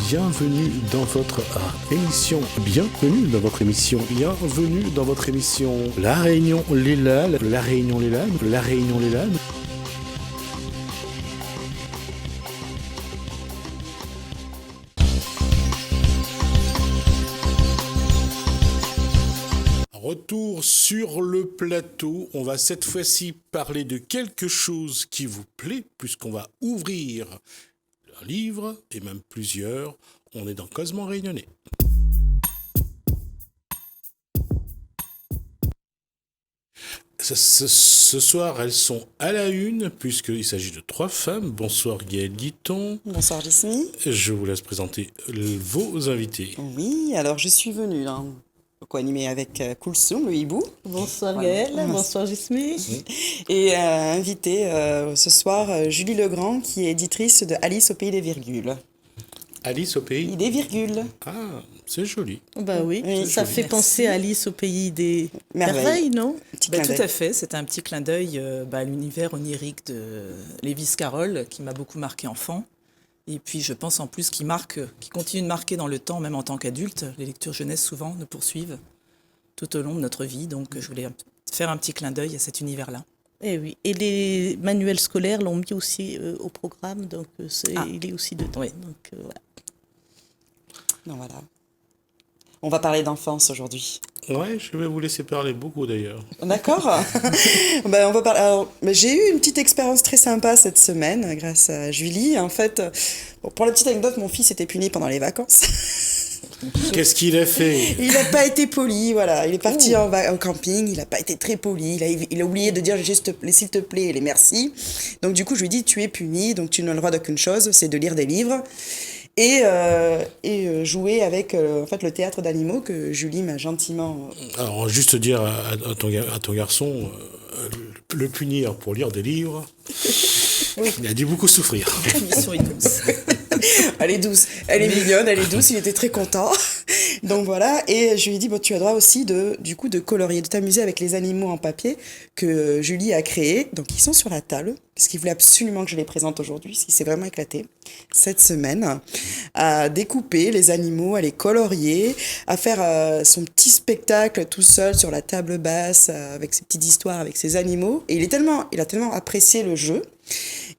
bienvenue dans votre émission, bienvenue dans votre émission, bienvenue dans votre émission La Réunion les Lannes, La Réunion les Lannes, La Réunion les Lannes. Retour sur le plateau, on va cette fois-ci parler de quelque chose qui vous plaît, puisqu'on va ouvrir un livre, et même plusieurs. On est dans Cosmo Réunionnais. Ce soir, elles sont à la une, puisqu'il s'agit de 3 femmes. Bonsoir Gaëlle Guiton. Bonsoir Gismi. Je vous laisse présenter vos invités. Oui, alors je suis venue co-animée avec Koulsoum, le hibou. Bonsoir Gaëlle, bonsoir Gismi. Et invitée ce soir Julie Legrand, qui est éditrice de Alice au pays des virgules. Alice au pays des virgules. Ah, c'est joli. Bah oui, ça fait penser à Alice au pays des merveilles, non? Tout à fait, c'était un petit clin d'œil à l'univers onirique de Lewis Carroll qui m'a beaucoup marqué enfant. Et puis je pense en plus qu'il continue de marquer dans le temps, même en tant qu'adulte. Les lectures jeunesse souvent nous poursuivent tout au long de notre vie. Donc je voulais faire un petit clin d'œil à cet univers-là. Et oui, et les manuels scolaires l'ont mis aussi au programme, donc il est aussi dedans. Oui. Donc voilà. Donc voilà. On va parler d'enfance aujourd'hui. Ouais, je vais vous laisser parler beaucoup d'ailleurs. D'accord. On va parler. Alors, j'ai eu une petite expérience très sympa cette semaine grâce à Julie. En fait, pour la petite anecdote, mon fils était puni pendant les vacances. Qu'est-ce qu'il a fait? Il n'a pas été poli, voilà. Il est parti en camping, il n'a pas été très poli. Il a oublié de dire juste s'il te plaît et les merci. Donc du coup, je lui ai dit, tu es puni, donc tu n'as le droit d'aucune chose, c'est de lire des livres. Et jouer avec le théâtre d'animaux que Julie m'a gentiment... Alors, juste dire à ton garçon, le punir pour lire des livres, oui. Il a dû beaucoup souffrir. La mission est douce. Elle est douce, elle est mignonne, elle est douce, il était très content. Donc voilà, et je lui ai dit, tu as droit aussi de colorier, de t'amuser avec les animaux en papier que Julie a créés. Donc ils sont sur la table, parce qu'il voulait absolument que je les présente aujourd'hui, parce qu'il s'est vraiment éclaté cette semaine à découper les animaux, à les colorier, à faire son petit spectacle tout seul sur la table basse, avec ses petites histoires avec ses animaux. Et il a tellement apprécié le jeu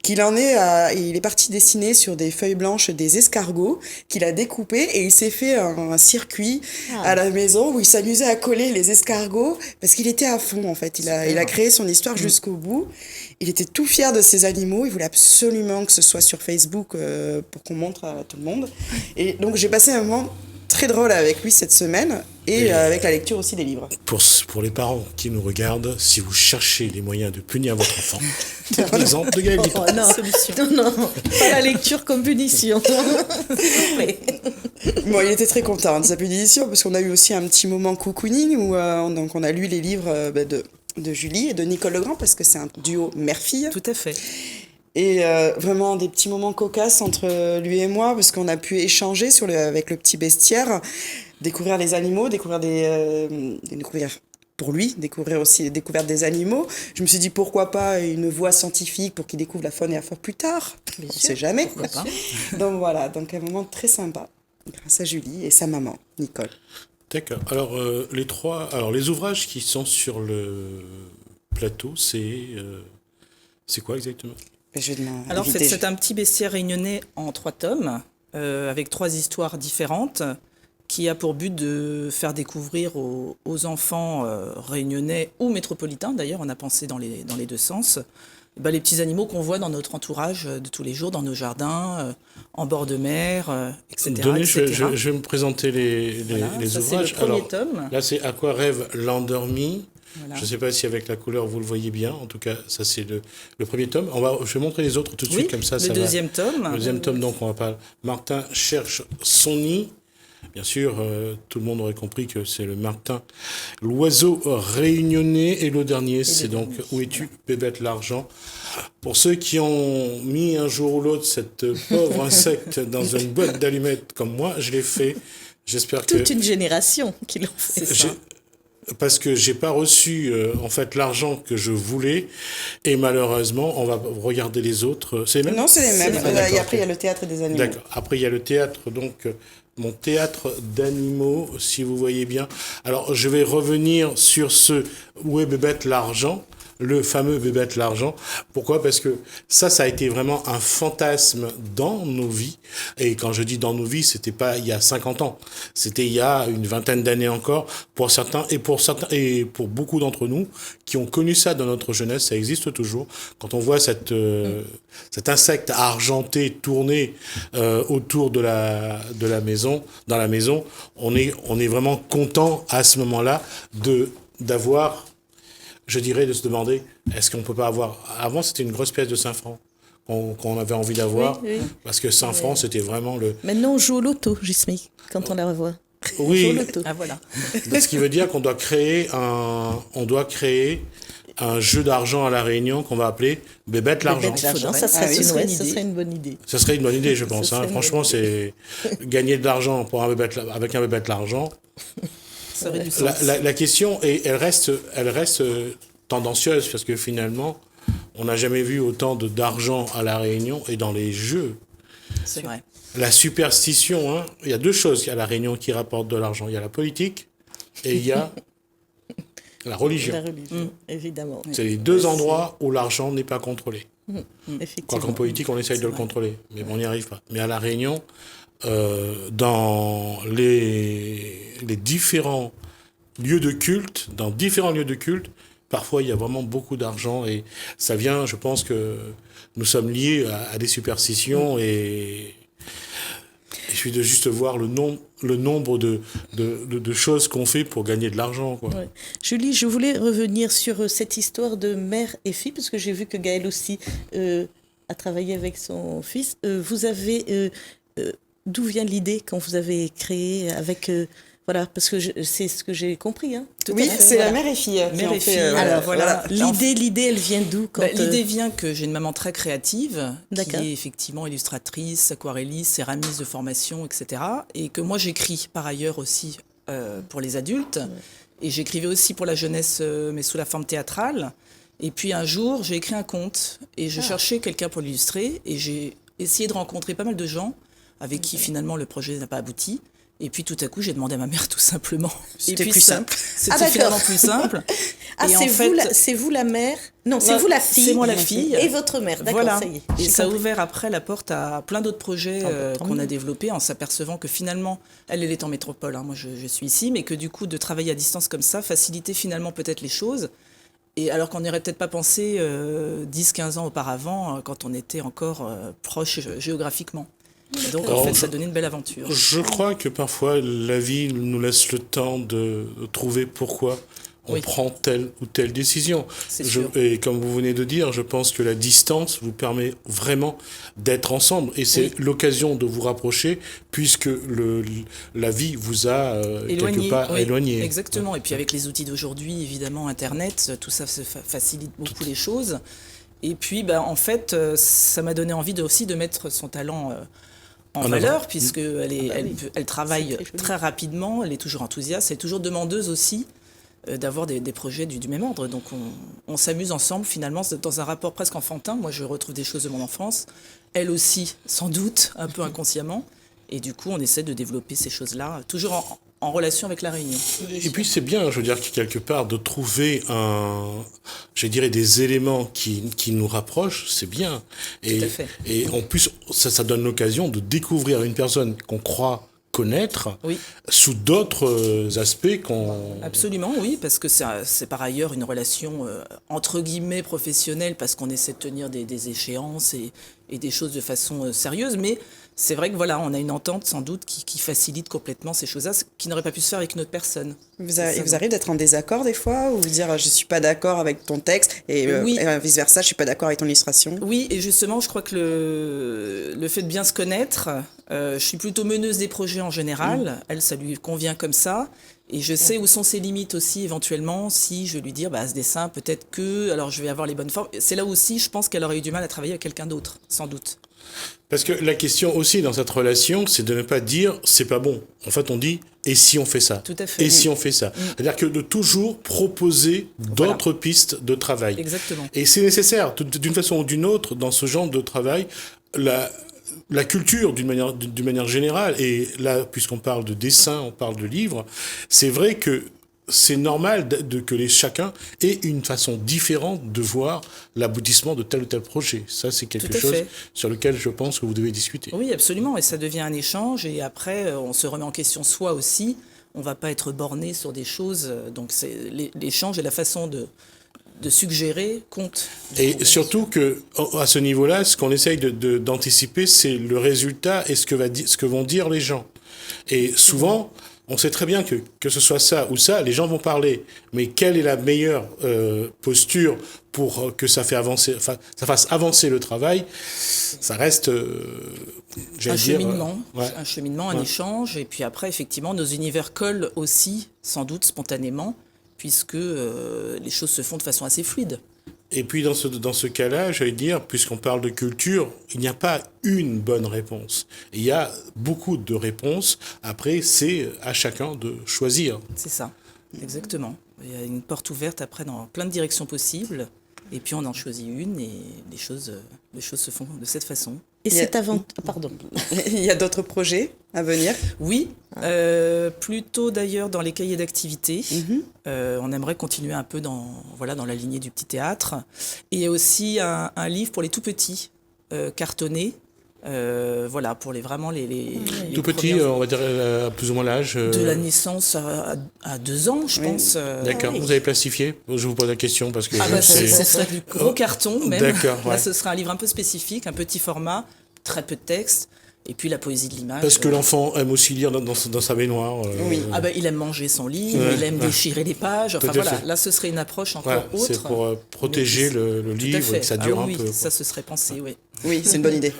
qu'il il est parti dessiner sur des feuilles blanches des escargots qu'il a découpés et il s'est fait un circuit à la maison où il s'amusait à coller les escargots parce qu'il était à fond en fait. Il a créé son histoire jusqu'au bout. Il était tout fier de ses animaux. Il voulait absolument que ce soit sur Facebook pour qu'on montre à tout le monde. Et donc j'ai passé un moment très drôle avec lui cette semaine et avec la lecture aussi des livres. Pour les parents qui nous regardent, si vous cherchez les moyens de punir votre enfant, c'est l'exemple de Gaëlle Guiton. Non, pas la lecture comme punition. Bon, il était très content de sa punition parce qu'on a eu aussi un petit moment cocooning où donc on a lu les livres de Julie et de Nicole Legrand parce que c'est un duo mère-fille. Tout à fait. Et vraiment des petits moments cocasses entre lui et moi parce qu'on a pu échanger avec le petit bestiaire, découvrir les animaux, découvrir pour lui, découvrir aussi les découvertes des animaux. Je me suis dit pourquoi pas une voix scientifique pour qu'il découvre la faune et la flore plus tard. On ne sait jamais. Pourquoi pas. Donc voilà, donc un moment très sympa grâce à Julie et sa maman, Nicole. D'accord. Alors les ouvrages qui sont sur le plateau, c'est quoi exactement? Alors c'est un petit bestiaire réunionnais en 3 tomes, avec 3 histoires différentes, qui a pour but de faire découvrir aux enfants réunionnais ou métropolitains, d'ailleurs on a pensé dans les 2 sens, les petits animaux qu'on voit dans notre entourage de tous les jours, dans nos jardins, en bord de mer, etc. Je vais me présenter les ouvrages. C'est le premier tome. Là c'est À quoi rêve l'endormi. Voilà. Je ne sais pas si avec la couleur vous le voyez bien. En tout cas, ça c'est le premier tome. Je vais montrer les autres tout de suite comme ça. Le deuxième tome. Le deuxième tome, donc on va parler. Martin cherche son nid. Bien sûr, tout le monde aurait compris que c'est le Martin, l'oiseau réunionnais. Et le dernier, c'est donc Où es-tu, bébête l'argent. Pour ceux qui ont mis un jour ou l'autre cette pauvre insecte dans une boîte d'allumettes comme moi, je l'ai fait. J'espère Toute une génération qui l'ont fait. C'est ça. parce que j'ai pas reçu en fait l'argent que je voulais et malheureusement on va regarder les autres. C'est les mêmes? Non, c'est les mêmes. D'accord, Et après, il y a le théâtre des animaux. D'accord. Après, il y a le théâtre, donc mon théâtre d'animaux, si vous voyez bien. Alors, je vais revenir sur ce Où est Bébête l'argent, le fameux Bébête l'argent. Pourquoi? Parce que ça a été vraiment un fantasme dans nos vies. Et quand je dis dans nos vies, c'était pas il y a 50 ans. C'était il y a une vingtaine d'années encore. Pour certains, et pour beaucoup d'entre nous qui ont connu ça dans notre jeunesse, ça existe toujours. Quand on voit cet insecte argenté tourner autour de la maison, dans la maison, on est vraiment content à ce moment-là d'avoir, je dirais, de se demander, est-ce qu'on peut pas avoir... Avant, c'était une grosse pièce de 5 francs qu'on avait envie d'avoir, oui. parce que 5 francs, c'était vraiment le... Maintenant, on joue au loto, Gismi, quand on la revoit. Oui, On joue au loto. Ah voilà. ce qui veut dire qu'on doit créer un jeu d'argent à La Réunion qu'on va appeler Bébête l'argent. Bébête l'argent, ça Ah oui, serait ça serait une bonne idée. Ça serait une bonne idée, je pense. serait une Franchement, bonne c'est gagner de l'argent avec un Bébête l'argent. Ça aurait du sens. La question, elle reste tendancieuse, parce que finalement, on n'a jamais vu autant d'argent à La Réunion et dans les jeux. C'est vrai. La superstition, hein, il y a deux choses à La Réunion qui rapportent de l'argent. Il y a la politique et il y a la religion. La religion, évidemment. C'est les deux endroits où l'argent n'est pas contrôlé. Effectivement. Quoi qu'en politique, on essaye de le contrôler, mais bon, on n'y arrive pas. Mais à La Réunion, dans les différents lieux de culte, parfois il y a vraiment beaucoup d'argent et ça vient, je pense que nous sommes liés à des superstitions et il suffit de juste voir le nombre de choses qu'on fait pour gagner de l'argent, quoi. Ouais. Julie, je voulais revenir sur cette histoire de mère et fille, parce que j'ai vu que Gaël aussi a travaillé avec son fils. Vous avez... d'où vient l'idée quand vous avez créé avec... voilà, parce que c'est ce que j'ai compris. Hein. Oui, c'est la mère et fille. Mère et fille. Alors voilà. L'idée, elle vient d'où quand l'idée vient que j'ai une maman très créative, qui D'accord. est effectivement illustratrice, aquarelliste, céramiste de formation, etc. Et que moi j'écris par ailleurs aussi pour les adultes. Et j'écrivais aussi pour la jeunesse, mais sous la forme théâtrale. Et puis un jour, j'ai écrit un conte et je cherchais quelqu'un pour l'illustrer. Et j'ai essayé de rencontrer pas mal de gens avec qui finalement le projet n'a pas abouti. Et puis tout à coup, j'ai demandé à ma mère tout simplement. C'était plus simple. C'était finalement plus simple. Ah, et c'est vous la mère? Non, c'est vous la fille. C'est moi la fille. Et votre mère, d'accord, voilà. ça y est. Et J'ai ça a compris. ouvert après la porte à plein d'autres projets tant qu'on mieux. a développés en s'apercevant que finalement, elle est en métropole, hein, moi je suis ici, mais que du coup, de travailler à distance comme ça facilitait finalement peut-être les choses. Et alors qu'on n'aurait peut-être pas pensé 10-15 ans auparavant, quand on était encore proche géographiquement. Et donc, en fait, ça donnait une belle aventure. Je crois que parfois, la vie nous laisse le temps de trouver pourquoi on prend telle ou telle décision. C'est sûr. Et comme vous venez de dire, je pense que la distance vous permet vraiment d'être ensemble. Et c'est l'occasion de vous rapprocher, puisque la vie vous a quelque part éloigné. Exactement. Et puis avec les outils d'aujourd'hui, évidemment, Internet, tout ça facilite beaucoup les choses. Et puis, en fait, ça m'a donné envie aussi de mettre son talent en valeur, puisqu'elle elle travaille très rapidement, elle est toujours enthousiaste, elle est toujours demandeuse aussi d'avoir des projets du même ordre. Donc on s'amuse ensemble finalement dans un rapport presque enfantin. Moi je retrouve des choses de mon enfance, elle aussi sans doute, un peu inconsciemment. Et du coup on essaie de développer ces choses-là, toujours en relation avec La Réunion. Et puis c'est bien, je veux dire, quelque part, de trouver je dirais, des éléments qui nous rapprochent, c'est bien. Tout à fait. Et en plus, ça donne l'occasion de découvrir une personne qu'on croit connaître sous d'autres aspects qu'on... Absolument, oui, parce que c'est par ailleurs une relation entre guillemets professionnelle, parce qu'on essaie de tenir des échéances et des choses de façon sérieuse, mais c'est vrai que voilà, on a une entente sans doute qui facilite complètement ces choses-là, qui n'aurait pas pu se faire avec une autre personne. Vous arrivez d'être en désaccord des fois, ou vous dire je suis pas d'accord avec ton texte et vice versa, je suis pas d'accord avec ton illustration? Oui, et justement, je crois que le fait de bien se connaître, je suis plutôt meneuse des projets en général. Elle, ça lui convient comme ça. Et je sais où sont ses limites aussi, éventuellement, si je vais lui dire, ce dessin, peut-être que, alors je vais avoir les bonnes formes. C'est là aussi, je pense qu'elle aurait eu du mal à travailler avec quelqu'un d'autre, sans doute. Parce que la question aussi dans cette relation, c'est de ne pas dire c'est pas bon. En fait, on dit et si on fait ça. Tout à fait. Et si on fait ça. C'est-à-dire que de toujours proposer d'autres pistes de travail. Exactement. Et c'est nécessaire, d'une façon ou d'une autre, dans ce genre de travail, la culture, d'une manière générale, et là, puisqu'on parle de dessin, on parle de livres, c'est vrai que c'est normal que chacun ait une façon différente de voir l'aboutissement de tel ou tel projet. Ça, c'est quelque chose sur lequel je pense que vous devez discuter. Oui, absolument. Et ça devient un échange. Et après, on se remet en question soi aussi. On ne va pas être borné sur des choses. Donc, c'est l'échange et la façon de suggérer compte. Et surtout qu'à ce niveau-là, ce qu'on essaye d'anticiper, c'est le résultat et ce que vont dire les gens. Et souvent... On sait très bien que ce soit ça ou ça, les gens vont parler. Mais quelle est la meilleure posture pour que ça fasse avancer le travail? Ça reste, un cheminement, un échange. Et puis après, effectivement, nos univers collent aussi, sans doute spontanément, puisque les choses se font de façon assez fluide. Et puis dans ce cas-là, j'allais dire, puisqu'on parle de culture, il n'y a pas une bonne réponse. Il y a beaucoup de réponses. Après, c'est à chacun de choisir. C'est ça, exactement. Il y a une porte ouverte après dans plein de directions possibles. Et puis on en choisit une et les choses se font de cette façon. Et c'est avant... Pardon. Il y a d'autres projets à venir? Oui, plutôt d'ailleurs dans les cahiers d'activité. On aimerait continuer un peu dans la lignée du petit théâtre. Et aussi un livre pour les tout petits, cartonné. Pour les tout petits, on va dire plus ou moins l'âge de la naissance à 2 ans, je pense. D'accord. Vous avez plastifié? Je vous pose la question parce que ce serait du gros carton même. D'accord. Là, ce serait un livre un peu spécifique, un petit format, très peu de texte. Et puis la poésie de l'image. Parce que l'enfant aime aussi lire dans sa baignoire. Oui. Il aime manger son livre, il aime déchirer les pages. Enfin voilà, là ce serait une approche encore autre. C'est pour protéger le livre et que ça dure un peu. Ça se serait pensé, oui. Oui, c'est une bonne idée.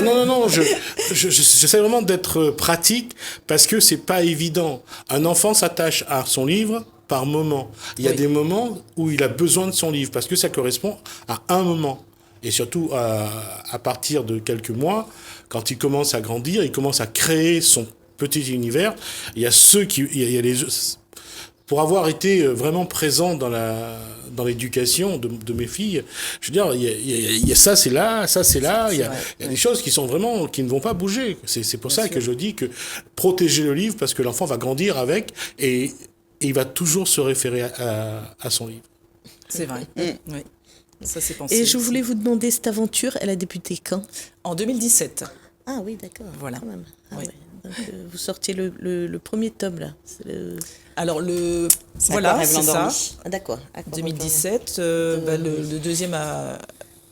Non, j'essaie vraiment d'être pratique parce que c'est pas évident. Un enfant s'attache à son livre par moment. Il y a des moments où il a besoin de son livre parce que ça correspond à un moment. Et surtout, à partir de quelques mois, quand il commence à grandir, il commence à créer son petit univers. Il y a pour avoir été vraiment présent dans l'éducation de mes filles, je veux dire, il y a ça, c'est là, ça, c'est là. Il y a des choses qui ne vont pas bouger. C'est pour ça que je dis que protéger le livre, parce que l'enfant va grandir avec et il va toujours se référer à son livre. C'est vrai, oui. Ça, c'est pensé. Et je voulais vous demander, cette aventure, elle a débuté quand? En 2017. Ah oui, d'accord. Voilà. Quand même. Oui. Ouais. Donc, vous sortiez le premier tome, là. Alors, c'est ça. Ah, d'accord. 2017. Le deuxième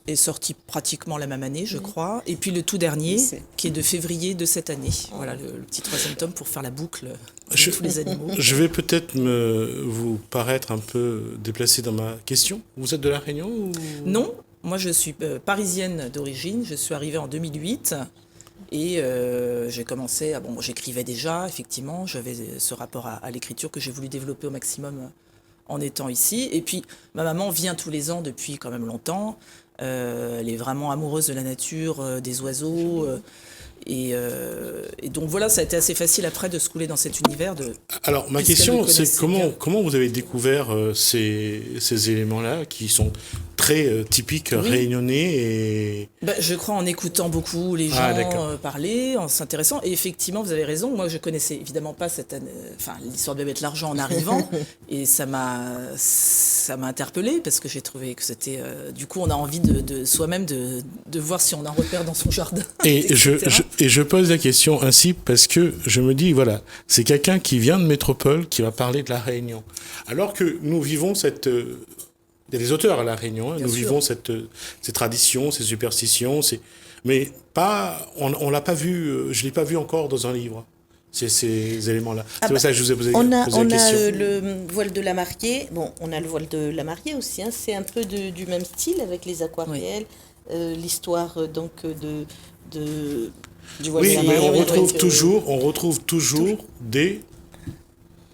est sorti pratiquement la même année, je crois. Et puis le tout dernier, qui est de février de cette année. Voilà, le petit 3e tome pour faire la boucle de tous les animaux. Je vais peut-être vous paraître un peu déplacé dans ma question. Vous êtes de La Réunion ou... Non, moi je suis parisienne d'origine. Je suis arrivée en 2008. Et j'ai commencé, j'écrivais déjà, effectivement. J'avais ce rapport à l'écriture que j'ai voulu développer au maximum en étant ici. Et puis, ma maman vient tous les ans depuis quand même longtemps. Elle est vraiment amoureuse de la nature, des oiseaux. Et donc voilà, ça a été assez facile après de se couler dans cet univers. Alors ma question, c'est comment vous avez découvert ces éléments-là qui sont très typiques réunionnais et... Je crois en écoutant beaucoup les gens parler, en s'intéressant. Et effectivement, vous avez raison. Moi, je connaissais évidemment pas l'histoire de Bébête L'argent en arrivant. Et ça m'a interpellée parce que j'ai trouvé que c'était... du coup, on a envie de soi-même de voir si on a un repère dans son jardin. Et je pose la question ainsi parce que je me dis, voilà, c'est quelqu'un qui vient de métropole qui va parler de la Réunion. Alors que nous vivons il y a des auteurs à La Réunion, nous vivons ces traditions, ces superstitions, mais on l'a pas vu, je l'ai pas vu encore dans un livre. Ces éléments-là. C'est pour ça que je vous ai posé la question. On a le voile de la mariée. Bon, on a le voile de la mariée aussi. Hein. C'est un peu du même style avec les aquarelles, l'histoire donc du voile de la mariée. On retrouve toujours des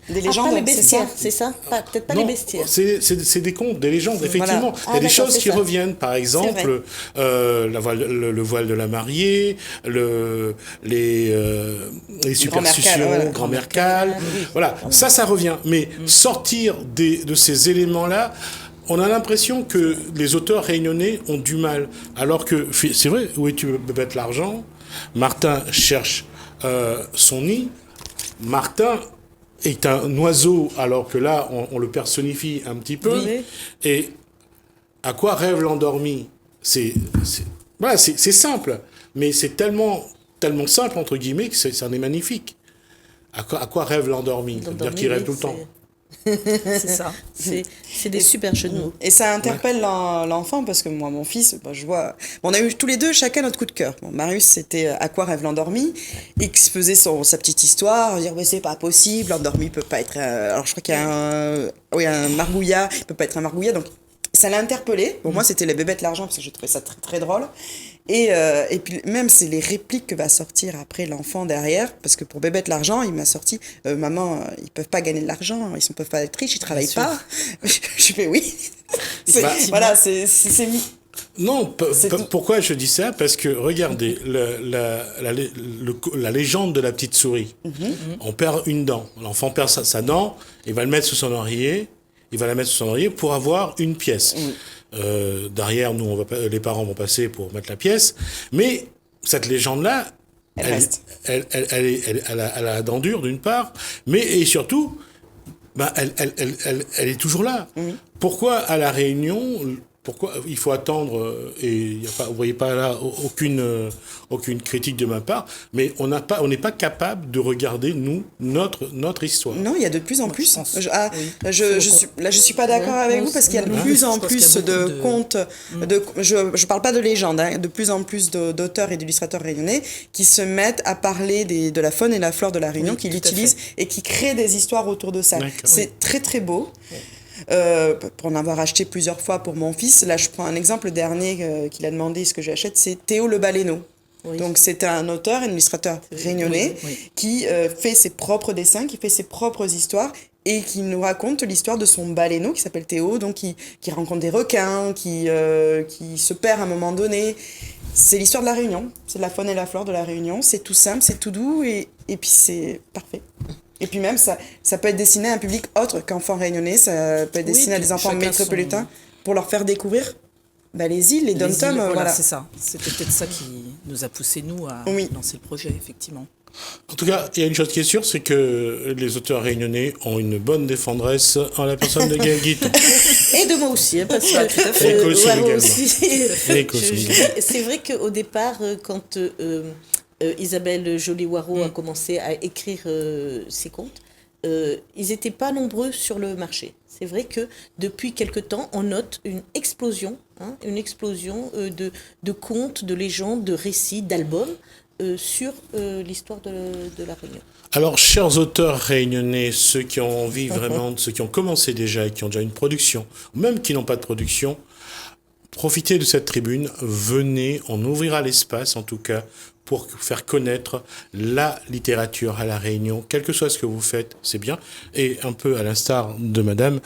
Des Pas légendes, les c'est bestiaires, ça. c'est ça? Peut-être pas Non, les bestiaires. c'est des contes, des légendes, effectivement. Voilà. Il y a des d'accord, choses c'est qui ça. reviennent. Par exemple, le voile de la mariée, les superstitions, voilà. grand-mère Cal. Voilà, ça revient. Mais sortir de ces éléments-là, on a l'impression que les auteurs réunionnais ont du mal. Alors que, c'est vrai, où es-tu bête l'argent? Martin cherche son nid. Martin est un oiseau, alors que là, on le personnifie un petit peu. Oui. Et à quoi rêve l'endormi? Voilà, c'est simple, mais c'est tellement simple, entre guillemets, que ça en est magnifique. À quoi rêve l'endormi? Ça veut dire qu'il rêve tout le temps. C'est ça. C'est des super jeux de mots. Et ça interpelle l'enfant parce que moi, mon fils, je vois. Bon, on a eu tous les deux chacun notre coup de cœur. Bon, Marius, c'était À quoi rêve l'endormi? Il faisait sa petite histoire, dire mais c'est pas possible, l'endormi peut pas être. Alors je crois qu'il y a un margouillat, il peut pas être un margouillat, donc ça l'a interpellé. Bon, moi, c'était les bébêtes l'argent parce que je trouvais ça très très drôle. Et puis même c'est les répliques que va sortir après l'enfant derrière, parce que pour Bébête l'argent, il m'a sorti maman, ils peuvent pas gagner de l'argent, ils ne peuvent pas être riches, ils travaillent pas. Je fais oui. Voilà, c'est non, pourquoi je dis ça? Parce que regardez, la légende de la petite souris. On perd une dent. L'enfant perd sa dent, il va le mettre sous son oreiller. Il va la mettre sous son oreiller pour avoir une pièce. Derrière, nous, les parents vont passer pour mettre la pièce. Mais cette légende-là, elle a la dent dure, d'une part, et surtout, elle est toujours là. Pourquoi, à La Réunion, pourquoi il faut attendre, et vous ne voyez pas là aucune critique de ma part, mais on n'est pas capable de regarder, nous, notre histoire. Non, il y a de plus en plus. Je suis pas d'accord avec vous parce qu'il y a de plus en plus de contes. Je parle pas de légendes, de plus en plus d'auteurs et d'illustrateurs réunionnais qui se mettent à parler de la faune et la flore de la Réunion, qui l'utilisent et qui créent des histoires autour de ça. C'est très très beau. Pour en avoir acheté plusieurs fois pour mon fils. Là, je prends un exemple dernier qu'il a demandé ce que j'achète, c'est Théo le baleineau. Oui. Donc, c'est un auteur, un illustrateur réunionnais qui fait ses propres dessins, qui fait ses propres histoires et qui nous raconte l'histoire de son baleineau qui s'appelle Théo, donc qui rencontre des requins, qui se perd à un moment donné. C'est l'histoire de la Réunion, c'est de la faune et la flore de la Réunion. C'est tout simple, c'est tout doux et puis c'est parfait. Et puis même, ça peut être destiné à un public autre qu'enfants réunionnais, ça peut être destiné à des enfants métropolitains pour leur faire découvrir les îles, les dom-toms. Voilà, c'est ça. C'était peut-être ça qui nous a poussé, nous, à lancer le projet, effectivement. En tout cas, il y a une chose qui est sûre, c'est que les auteurs réunionnais ont une bonne défendresse en la personne de Gaël Guiton. Et de moi aussi, parce que... Et Cosme également. C'est vrai qu'au départ, quand... Isabelle Joly-Waro a commencé à écrire ses contes. Ils n'étaient pas nombreux sur le marché. C'est vrai que depuis quelque temps, on note une explosion de contes, de légendes, de récits, d'albums sur l'histoire de la Réunion. Alors, chers auteurs réunionnais, ceux qui ont envie vraiment, ceux qui ont commencé déjà et qui ont déjà une production, ou même qui n'ont pas de production, profitez de cette tribune, venez, on ouvrira l'espace en tout cas, pour faire connaître la littérature à La Réunion, quel que soit ce que vous faites, c'est bien, et un peu à l'instar de Madame.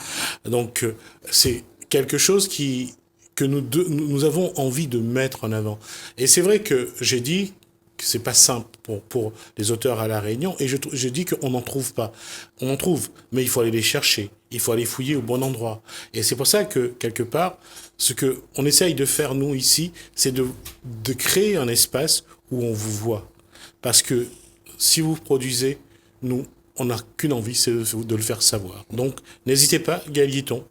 Donc, c'est quelque chose que nous avons envie de mettre en avant. Et c'est vrai que j'ai dit que c'est pas simple pour les auteurs à La Réunion, et je dis qu'on n'en trouve pas. On en trouve, mais il faut aller les chercher, il faut aller fouiller au bon endroit. Et c'est pour ça que, quelque part, ce qu'on essaye de faire, nous, ici, c'est de créer un espace où on vous voit. Parce que si vous produisez, nous, on n'a qu'une envie, c'est de le faire savoir. Donc, n'hésitez pas, Gaël Guiton,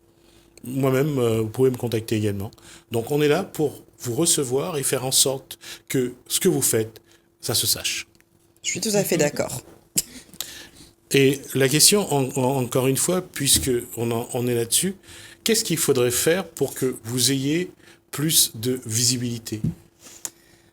moi-même, vous pouvez me contacter également. Donc, on est là pour vous recevoir et faire en sorte que ce que vous faites, ça se sache. Je suis tout à fait d'accord. Et la question, encore une fois, puisque on est là-dessus, qu'est-ce qu'il faudrait faire pour que vous ayez plus de visibilité ?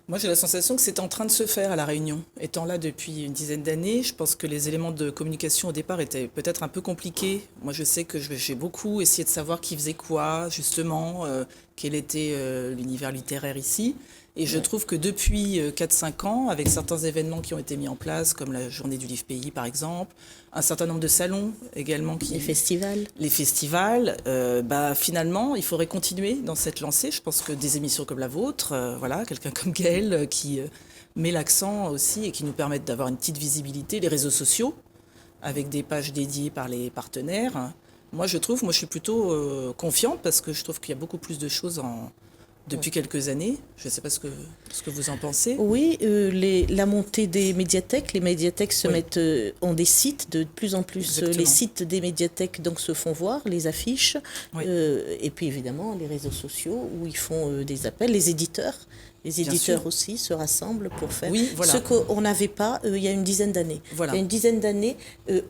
Moi, j'ai la sensation que c'est en train de se faire à La Réunion. Étant là depuis une dizaine d'années, je pense que les éléments de communication au départ étaient peut-être un peu compliqués. Moi, je sais que j'ai beaucoup essayé de savoir qui faisait quoi, justement, quel était l'univers littéraire ici. Et je trouve que depuis 4-5 ans, avec certains événements qui ont été mis en place, comme la journée du livre pays par exemple, un certain nombre de salons également. Les festivals. Les festivals, finalement, il faudrait continuer dans cette lancée. Je pense que des émissions comme la vôtre, quelqu'un comme Gaël qui met l'accent aussi et qui nous permettent d'avoir une petite visibilité, les réseaux sociaux, avec des pages dédiées par les partenaires. Moi, je suis plutôt confiante parce que je trouve qu'il y a beaucoup plus de choses depuis quelques années. Je ne sais pas ce que vous en pensez. Oui, la montée des médiathèques. Les médiathèques ont des sites de plus en plus. Exactement. Les sites des médiathèques donc, se font voir, les affiches. Oui. Et puis évidemment, les réseaux sociaux où ils font des appels. Les éditeurs. Les éditeurs aussi se rassemblent pour faire ce qu'on n'avait pas il y a une dizaine d'années. Voilà. Il y a une dizaine d'années,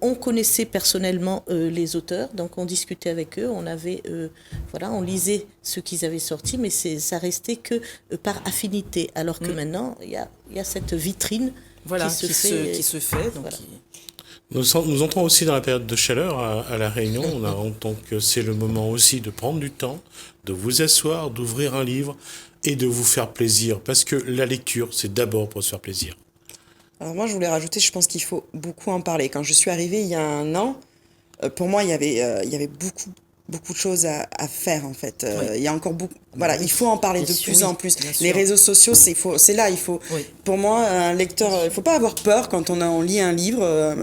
on connaissait personnellement les auteurs, donc on discutait avec eux, on lisait ce qu'ils avaient sorti, mais ça restait que par affinité. Alors que maintenant, il y a cette vitrine qui se fait. Donc Nous entrons aussi dans la période de chaleur à La Réunion. On entend que c'est le moment aussi de prendre du temps, de vous asseoir, d'ouvrir un livre et de vous faire plaisir. Parce que la lecture, c'est d'abord pour se faire plaisir. Alors moi, je voulais rajouter, je pense qu'il faut beaucoup en parler. Quand je suis arrivée il y a 1 an, pour moi, il y avait beaucoup de choses à faire en fait. Il y a encore beaucoup. Voilà, il faut en parler de plus en plus. Les réseaux sociaux, c'est là. Il faut. Oui. Pour moi, un lecteur, il faut pas avoir peur quand on lit un livre.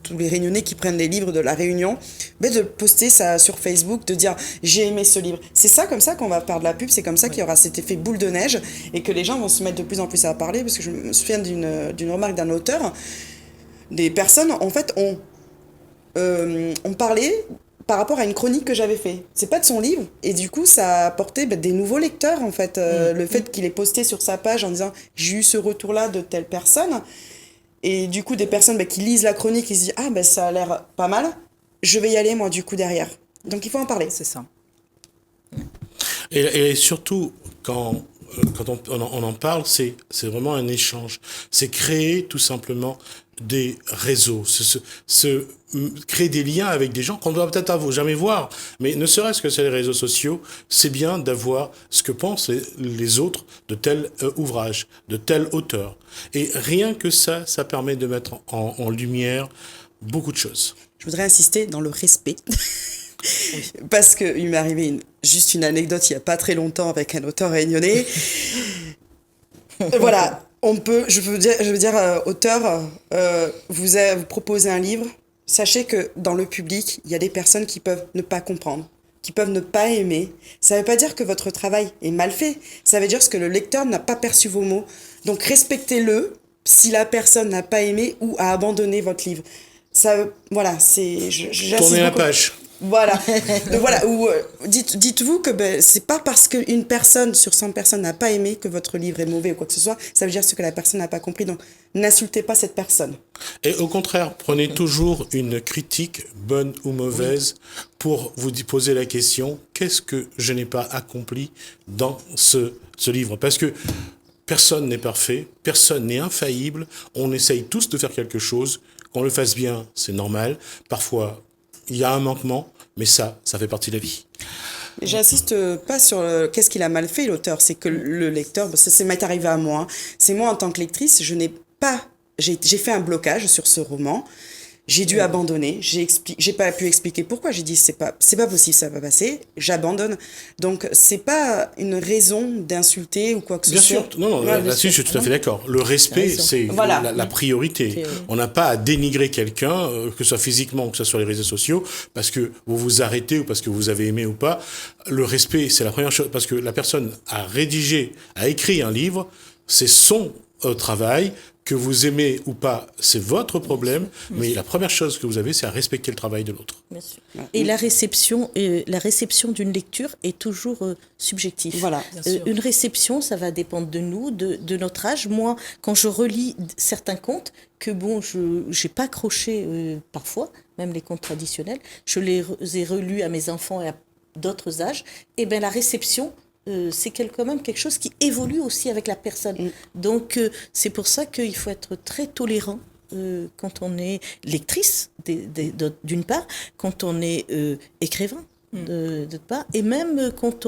Tous les Réunionnais qui prennent des livres de la Réunion, de poster ça sur Facebook, de dire j'ai aimé ce livre. C'est ça comme ça qu'on va faire de la pub. C'est comme ça qu'il y aura cet effet boule de neige et que les gens vont se mettre de plus en plus à parler. Parce que je me souviens d'une remarque d'un auteur. Des personnes en fait ont parlé par rapport à une chronique que j'avais fait. C'est pas de son livre. Et du coup, ça a apporté des nouveaux lecteurs, en fait. Le fait qu'il ait posté sur sa page en disant « J'ai eu ce retour-là de telle personne ». Et du coup, des personnes qui lisent la chronique, ils se disent « ça a l'air pas mal. Je vais y aller, moi, du coup, derrière ». Donc, il faut en parler. C'est ça. Et surtout, quand on en parle, c'est vraiment un échange. C'est créer tout simplement des réseaux, créer des liens avec des gens qu'on ne doit peut-être jamais voir, mais ne serait-ce que sur les réseaux sociaux, c'est bien d'avoir ce que pensent les autres de tel ouvrage, de tel auteur. Et rien que ça permet de mettre en lumière beaucoup de choses. Je voudrais insister dans le respect. Parce qu'il m'est arrivé juste une anecdote il n'y a pas très longtemps avec un auteur réunionnais. Voilà, je veux dire auteur, vous proposez un livre, sachez que dans le public, il y a des personnes qui peuvent ne pas comprendre, qui peuvent ne pas aimer. Ça ne veut pas dire que votre travail est mal fait, ça veut dire que le lecteur n'a pas perçu vos mots. Donc respectez-le si la personne n'a pas aimé ou a abandonné votre livre. Ça, voilà, Tournez la page. Voilà. Donc voilà, ou dites-vous que c'est pas parce qu'une personne sur 100 personnes n'a pas aimé que votre livre est mauvais ou quoi que ce soit, ça veut dire ce que la personne n'a pas compris, donc n'insultez pas cette personne. Et au contraire, prenez toujours une critique, bonne ou mauvaise, pour vous poser la question, qu'est-ce que je n'ai pas accompli dans ce livre ? Parce que personne n'est parfait, personne n'est infaillible, on essaye tous de faire quelque chose, qu'on le fasse bien, c'est normal, parfois il y a un manquement, mais ça fait partie de la vie. J'insiste pas sur qu'est-ce qu'il a mal fait, l'auteur. C'est que le lecteur, ça m'est arrivé à moi. C'est moi, en tant que lectrice, j'ai fait un blocage sur ce roman. J'ai dû abandonner. J'ai pas pu expliquer pourquoi. J'ai dit c'est pas possible, ça va passer. J'abandonne. Donc c'est pas une raison d'insulter ou quoi que ce soit. Bien sûr. Non, là-dessus je suis tout à fait d'accord. Le respect, c'est la priorité. On n'a pas à dénigrer quelqu'un, que ce soit physiquement ou que ce soit sur les réseaux sociaux, parce que vous vous arrêtez ou parce que vous avez aimé ou pas. Le respect, c'est la première chose, parce que la personne a écrit un livre, c'est son travail. Que vous aimez ou pas, c'est votre problème, mais la première chose que vous avez, c'est à respecter le travail de l'autre. Bien sûr. Et la réception d'une lecture est toujours subjective. Voilà. Une réception, ça va dépendre de nous, de notre âge. Moi, quand je relis certains contes, que je n'ai pas accroché parfois, même les contes traditionnels, je les ai relus à mes enfants et à d'autres âges, et bien la réception, c'est quand même quelque chose qui évolue aussi avec la personne. Donc, c'est pour ça qu'il faut être très tolérant quand on est lectrice, d'une part, quand on est écrivain, d'autre part, et même quand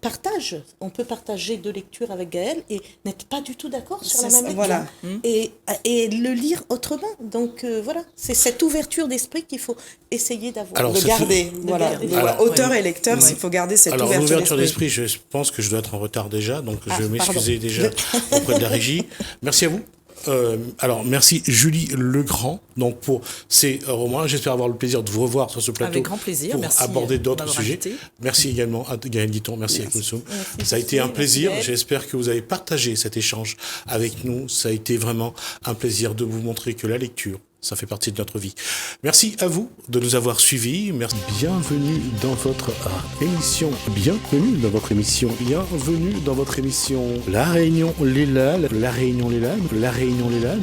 partage. On peut partager deux lectures avec Gaël et n'être pas du tout d'accord sur la C'est même ça, lecture. voilà. Et le lire autrement. Donc voilà, c'est cette ouverture d'esprit qu'il faut essayer d'avoir. Alors, De garder, voilà. garder. Alors, Auteur et lecteur, il faut garder cette Alors, ouverture l'ouverture d'esprit. d'esprit, je pense que je dois être en retard déjà, donc je vais pardon. m'excuser déjà auprès de la régie. Merci à vous. Alors, merci Julie Legrand donc pour ces romans. J'espère avoir le plaisir de vous revoir sur ce plateau. Avec grand plaisir. Pour Merci aborder de d'autres m'avoir sujets. invité. Merci également à Gaël Guiton. Merci à Koulsoum. Ça a Merci, été un plaisir. Gaël. J'espère que vous avez partagé cet échange avec nous. Ça a été vraiment un plaisir de vous montrer que la lecture, ça fait partie de notre vie. Merci à vous de nous avoir suivis. Merci. Bienvenue dans votre émission. Bienvenue dans votre émission. Bienvenue dans votre émission. La Réunion Les Lalles. La Réunion Les Lalles. La Réunion Les Lalles.